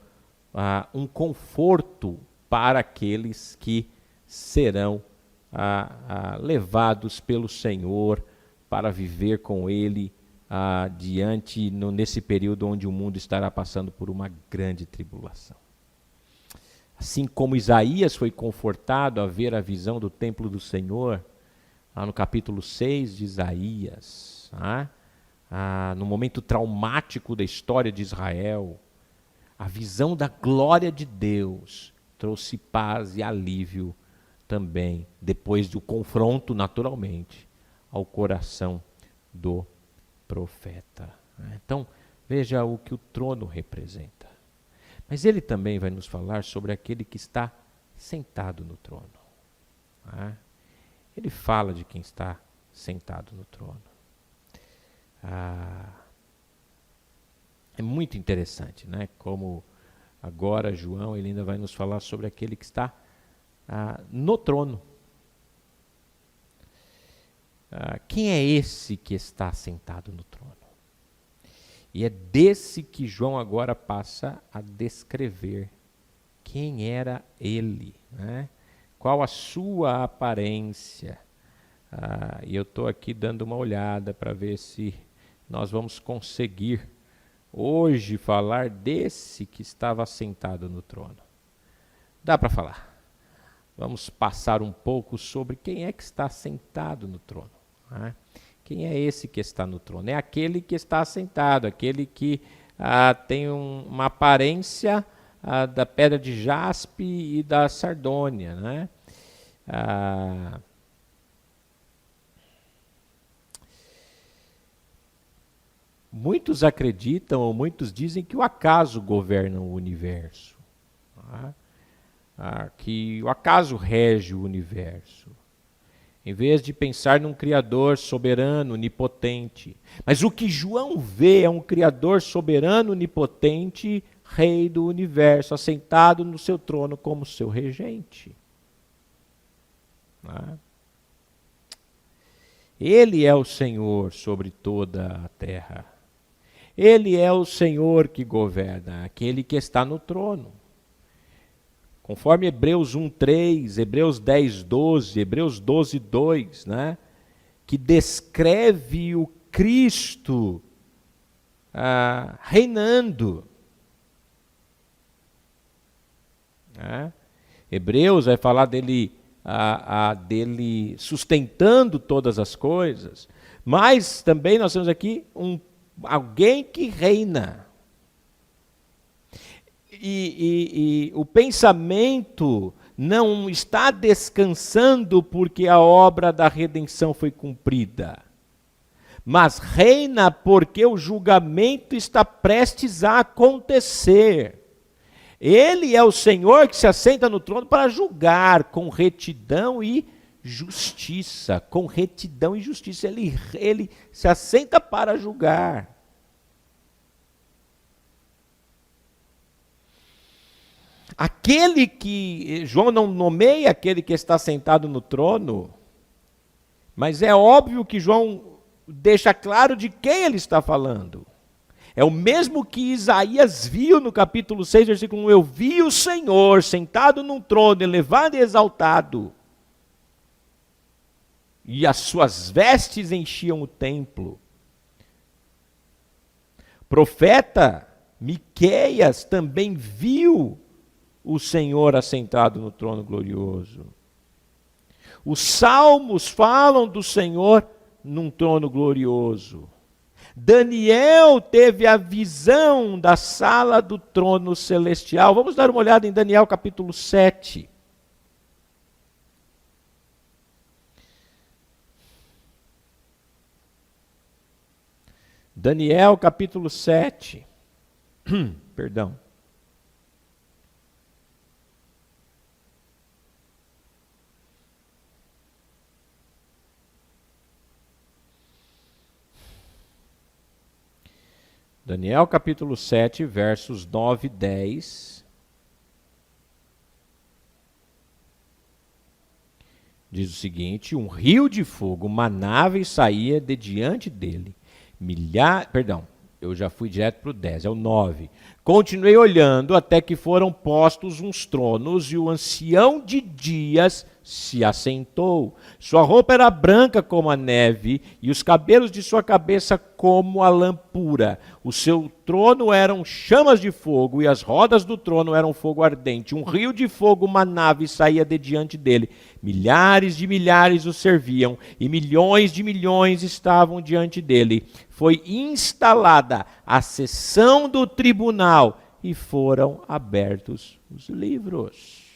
um conforto para aqueles que serão levados pelo Senhor para viver com Ele nesse período onde o mundo estará passando por uma grande tribulação. Assim como Isaías foi confortado a ver a visão do templo do Senhor, lá no capítulo 6 de Isaías, no momento traumático da história de Israel, a visão da glória de Deus trouxe paz e alívio também, depois do confronto, naturalmente, ao coração do profeta. Então, veja o que o trono representa. Mas ele também vai nos falar sobre aquele que está sentado no trono. Ele fala de quem está sentado no trono. É muito interessante, né? Como agora João ele ainda vai nos falar sobre aquele que está no trono. Quem é esse que está sentado no trono? E é desse que João agora passa a descrever quem era ele, né? Qual a sua aparência. E eu estou aqui dando uma olhada para ver se nós vamos conseguir hoje falar desse que estava sentado no trono. Dá para falar. Vamos passar um pouco sobre quem é que está sentado no trono. Quem é esse que está no trono? É aquele que está sentado, aquele que tem uma aparência da pedra de jaspe e da sardônia, né? Muitos acreditam, ou muitos dizem que o acaso governa o universo, que o acaso rege o universo, em vez de pensar num Criador soberano, onipotente. Mas o que João vê é um Criador soberano, onipotente, Rei do universo, assentado no seu trono como seu regente. Ele é o Senhor sobre toda a terra. Ele é o Senhor que governa, aquele que está no trono. Conforme Hebreus 1:3, Hebreus 10:12, Hebreus 12:2, né? Que descreve o Cristo reinando. Hebreus vai falar dele sustentando todas as coisas, mas também nós temos aqui alguém que reina. E o pensamento não está descansando porque a obra da redenção foi cumprida, mas reina porque o julgamento está prestes a acontecer. Ele é o Senhor que se assenta no trono para julgar com retidão e justiça. Com retidão e justiça. Ele se assenta para julgar. Aquele que, João não nomeia aquele que está sentado no trono, mas é óbvio que João deixa claro de quem ele está falando. É o mesmo que Isaías viu no capítulo 6, versículo 1. Eu vi o Senhor sentado num trono, elevado e exaltado. E as suas vestes enchiam o templo. Profeta Miqueias também viu o Senhor assentado no trono glorioso. Os salmos falam do Senhor num trono glorioso. Daniel teve a visão da sala do trono celestial. Vamos dar uma olhada em Daniel capítulo 7. Daniel capítulo 7. Perdão. Daniel capítulo 7, versos 9 e 10. Diz o seguinte: um rio de fogo manava e saía de diante dele, Eu já fui direto para o 10, é o 9. Continuei olhando até que foram postos uns tronos e o ancião de dias se assentou. Sua roupa era branca como a neve e os cabelos de sua cabeça como a lã pura. O seu trono eram chamas de fogo e as rodas do trono eram fogo ardente. Um rio de fogo, uma nave saía de diante dele. Milhares de milhares o serviam e milhões de milhões estavam diante dele. Foi instalada a sessão do tribunal e foram abertos os livros.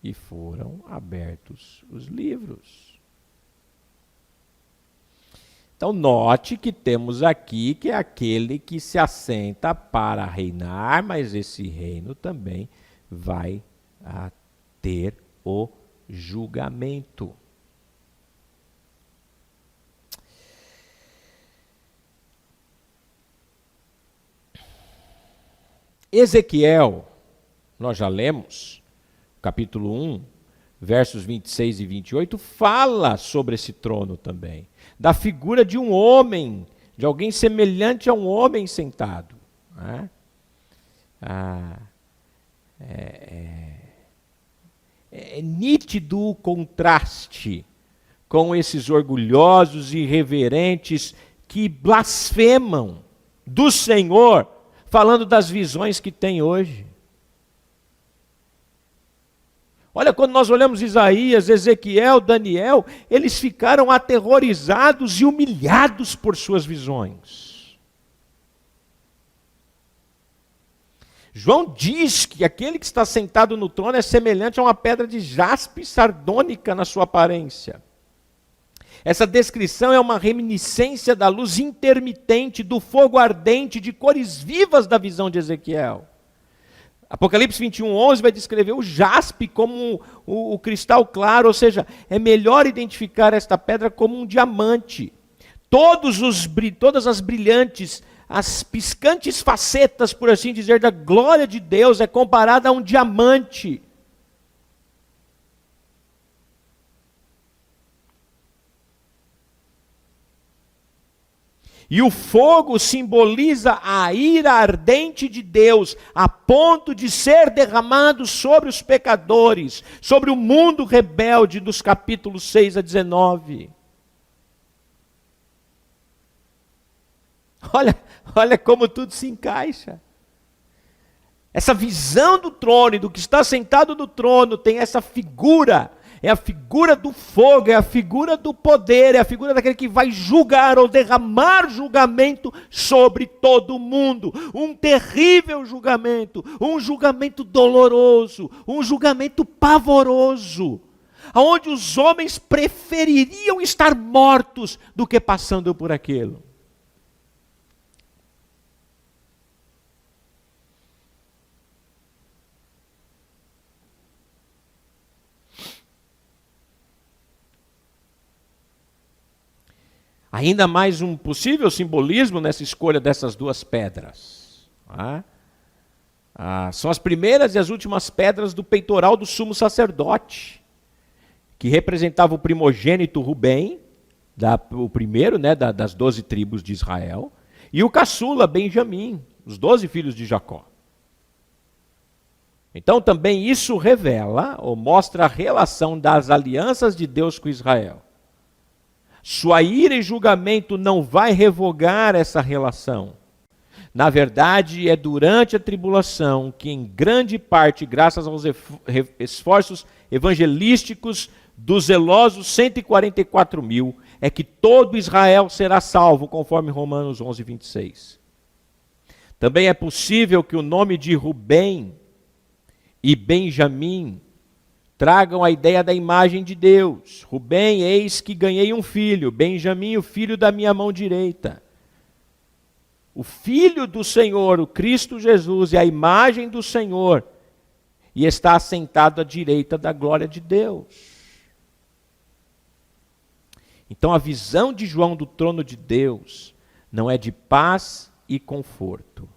E foram abertos os livros. Então, note que temos aqui que é aquele que se assenta para reinar, mas esse reino também vai ter o julgamento. Ezequiel, nós já lemos, capítulo 1, versos 26 e 28, fala sobre esse trono também. Da figura de um homem, de alguém semelhante a um homem sentado. Né? É nítido o contraste com esses orgulhosos e irreverentes que blasfemam do Senhor, falando das visões que tem hoje. Olha, quando nós olhamos Isaías, Ezequiel, Daniel, eles ficaram aterrorizados e humilhados por suas visões. João diz que aquele que está sentado no trono é semelhante a uma pedra de jaspe sardônica na sua aparência. Essa descrição é uma reminiscência da luz intermitente, do fogo ardente, de cores vivas da visão de Ezequiel. Apocalipse 21:11 vai descrever o jaspe como o cristal claro, ou seja, é melhor identificar esta pedra como um diamante. Todas as brilhantes, as piscantes facetas, por assim dizer, da glória de Deus é comparada a um diamante. E o fogo simboliza a ira ardente de Deus, a ponto de ser derramado sobre os pecadores, sobre o mundo rebelde, dos capítulos 6 a 19. Olha como tudo se encaixa. Essa visão do trono e do que está sentado no trono tem essa figura. É a figura do fogo, é a figura do poder, é a figura daquele que vai julgar ou derramar julgamento sobre todo mundo. Um terrível julgamento, um julgamento doloroso, um julgamento pavoroso, onde os homens prefeririam estar mortos do que passando por aquilo. Ainda mais um possível simbolismo nessa escolha dessas duas pedras. São as primeiras e as últimas pedras do peitoral do sumo sacerdote, que representava o primogênito Rubem, o primeiro, das 12 tribos de Israel, e o caçula Benjamim, os 12 filhos de Jacó. Então também isso revela ou mostra a relação das alianças de Deus com Israel. Sua ira e julgamento não vai revogar essa relação. Na verdade, é durante a tribulação que, em grande parte, graças aos esforços evangelísticos dos zelosos 144 mil, é que todo Israel será salvo, conforme Romanos 11, 26. Também é possível que o nome de Rubem e Benjamim tragam a ideia da imagem de Deus. Rubem, eis que ganhei um filho. Benjamim, o filho da minha mão direita. O Filho do Senhor, o Cristo Jesus, é a imagem do Senhor e está assentado à direita da glória de Deus. Então a visão de João do trono de Deus não é de paz e conforto,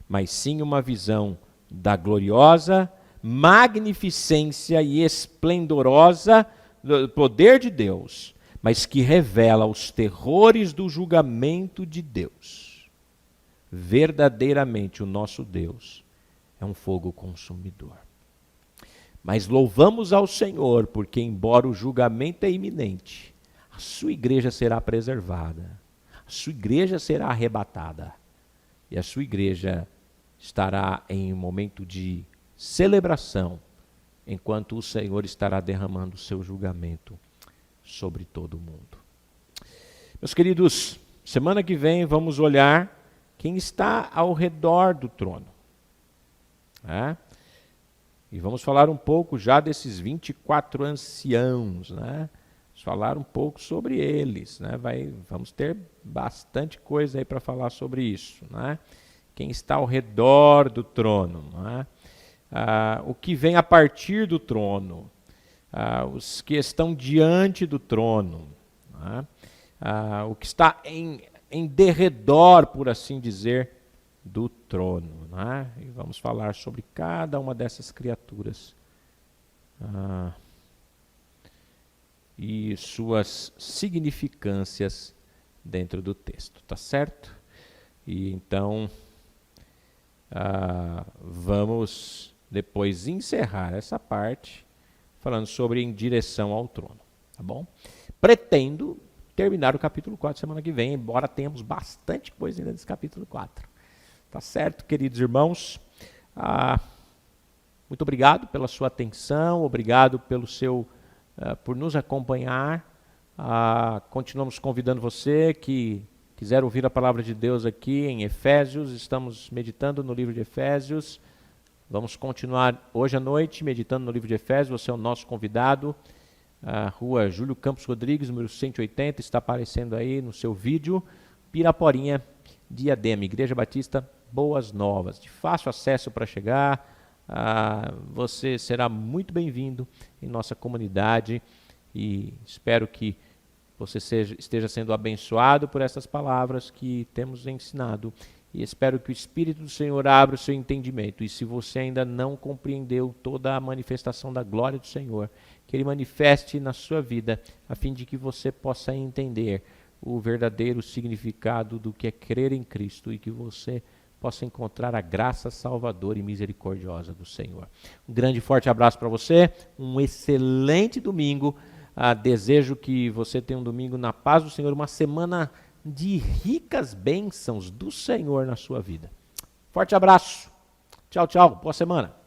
mas sim uma visão da gloriosa magnificência e esplendorosa do poder de Deus, mas que revela os terrores do julgamento de Deus. Verdadeiramente o nosso Deus é um fogo consumidor. Mas louvamos ao Senhor, porque embora o julgamento é iminente, a sua igreja será preservada, a sua igreja será arrebatada, e a sua igreja estará em um momento de celebração, enquanto o Senhor estará derramando o seu julgamento sobre todo o mundo. Meus queridos, semana que vem vamos olhar quem está ao redor do trono. E vamos falar um pouco já desses 24 anciãos, né? Vamos falar um pouco sobre eles, né? Vamos ter bastante coisa aí para falar sobre isso, né? Quem está ao redor do trono, né? O que vem a partir do trono, os que estão diante do trono, né? O que está em derredor, por assim dizer, do trono, né? E vamos falar sobre cada uma dessas criaturas e suas significâncias dentro do texto, tá certo? E então vamos depois encerrar essa parte falando sobre em direção ao trono, tá bom? Pretendo terminar o capítulo 4 semana que vem, embora tenhamos bastante coisa ainda nesse capítulo 4. Tá certo, queridos irmãos? Muito obrigado pela sua atenção, obrigado por nos acompanhar. Continuamos convidando você que quiser ouvir a palavra de Deus aqui em Efésios. Estamos meditando no livro de Efésios. Vamos continuar hoje à noite meditando no livro de Efésios. Você é o nosso convidado. Rua Júlio Campos Rodrigues, número 180, está aparecendo aí no seu vídeo. Piraporinha, Diadema, Igreja Batista Boas Novas, de fácil acesso para chegar. Você será muito bem-vindo em nossa comunidade e espero que você esteja sendo abençoado por essas palavras que temos ensinado e espero que o Espírito do Senhor abra o seu entendimento. E se você ainda não compreendeu toda a manifestação da glória do Senhor, que Ele manifeste na sua vida, a fim de que você possa entender o verdadeiro significado do que é crer em Cristo e que você possa encontrar a graça salvadora e misericordiosa do Senhor. Um grande e forte abraço para você, um excelente domingo. Desejo que você tenha um domingo na paz do Senhor, uma semana de ricas bênçãos do Senhor na sua vida. Forte abraço. Tchau, tchau. Boa semana.